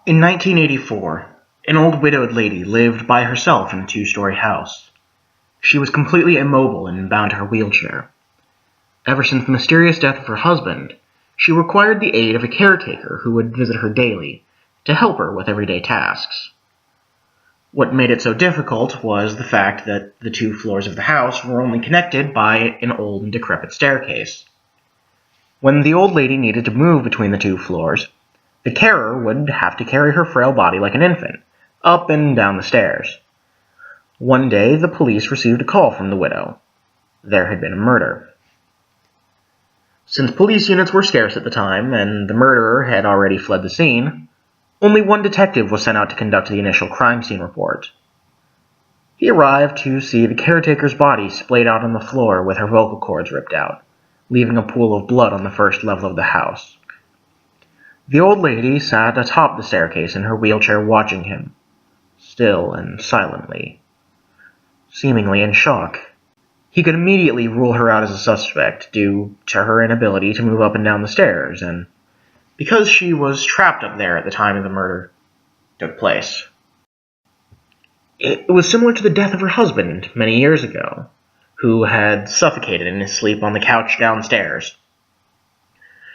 In 1984, an old widowed lady lived by herself in a two-story house. She was completely immobile and bound to her wheelchair. Ever since the mysterious death of her husband, she required the aid of a caretaker who would visit her daily to help her with everyday tasks. What made it so difficult was the fact that the two floors of the house were only connected by an old and decrepit staircase. When the old lady needed to move between the two floors, the carer would have to carry her frail body like an infant, up and down the stairs. One day, the police received a call from the widow. There had been a murder. Since police units were scarce at the time, and the murderer had already fled the scene, only one detective was sent out to conduct the initial crime scene report. He arrived to see the caretaker's body splayed out on the floor with her vocal cords ripped out, leaving a pool of blood on the first level of the house. The old lady sat atop the staircase in her wheelchair watching him, still and silently, seemingly in shock. He could immediately rule her out as a suspect due to her inability to move up and down the stairs, and because she was trapped up there at the time of the murder took place. It was similar to the death of her husband many years ago, who had suffocated in his sleep on the couch downstairs.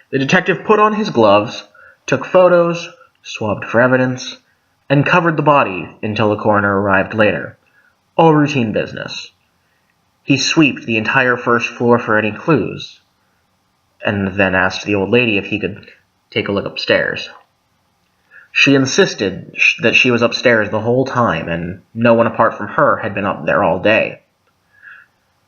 The detective put on his gloves, took photos, swabbed for evidence, and covered the body until the coroner arrived later. All routine business. He sweeped the entire first floor for any clues, and then asked the old lady if he could take a look upstairs. She insisted that she was upstairs the whole time, and no one apart from her had been up there all day.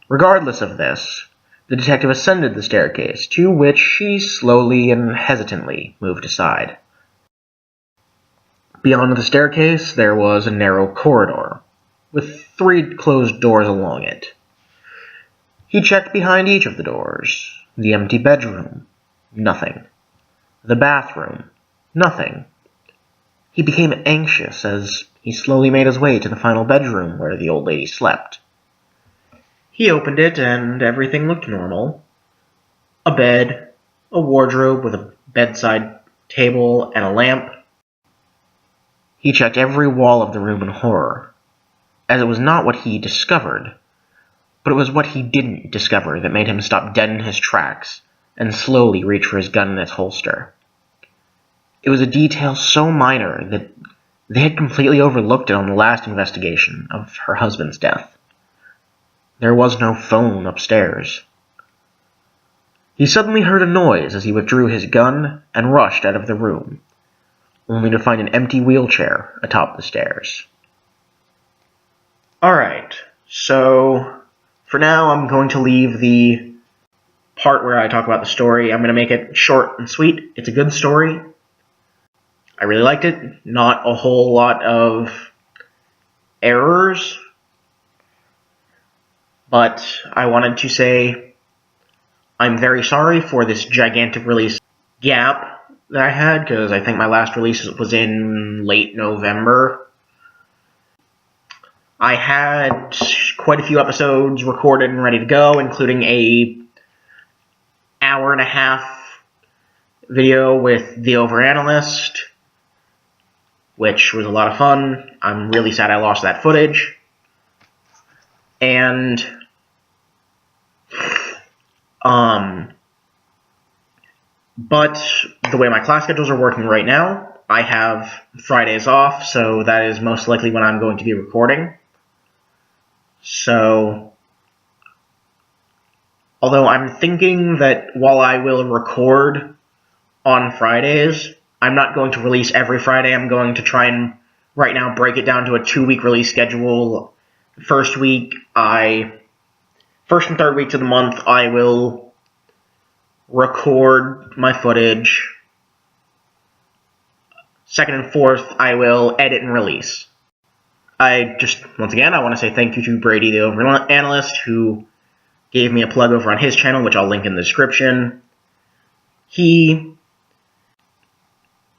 Regardless of this, the detective ascended the staircase, to which she slowly and hesitantly moved aside. Beyond the staircase, there was a narrow corridor, with 3 closed doors along it. He checked behind each of the doors. The empty bedroom, nothing. The bathroom, nothing. He became anxious as he slowly made his way to the final bedroom where the old lady slept. He opened it, and everything looked normal. A bed, a wardrobe with a bedside table and a lamp. He checked every wall of the room in horror, as it was not what he discovered, but it was what he didn't discover that made him stop dead in his tracks and slowly reach for his gun in its holster. It was a detail so minor that they had completely overlooked it on the last investigation of her husband's death. There was no phone upstairs. He suddenly heard a noise as he withdrew his gun and rushed out of the room, only to find an empty wheelchair atop the stairs. Alright, so for now I'm going to leave the part where I talk about the story. I'm going to make it short and sweet. It's a good story. I really liked it. Not a whole lot of errors, but I wanted to say I'm very sorry for this gigantic release gap that I had, because I think my last release was in late November. I had quite a few episodes recorded and ready to go, including a hour-and-a-half video with the Overanalyst, which was a lot of fun. I'm really sad I lost that footage. And but the way my class schedules are working right now, I have Fridays off, so that is most likely when I'm going to be recording. So, although I'm thinking that while I will record on Fridays, I'm not going to release every Friday. I'm going to try and, right now, break it down to a 2-week release schedule. First and third weeks of the month, I will record my footage. Second and fourth, I will edit and release. Once again, I want to say thank you to Brady the Overanalyst, who gave me a plug over on his channel, which I'll link in the description. He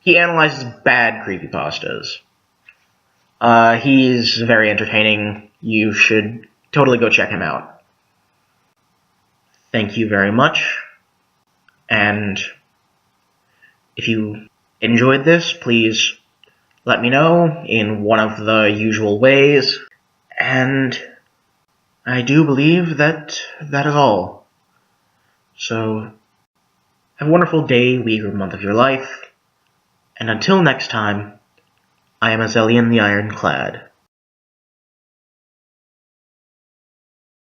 analyzes bad creepypastas. He's very entertaining. You should totally go check him out. Thank you very much. And if you enjoyed this, please let me know in one of the usual ways, and I do believe that that is all. So, have a wonderful day, week, or month of your life, and until next time, I am Azelian the Ironclad.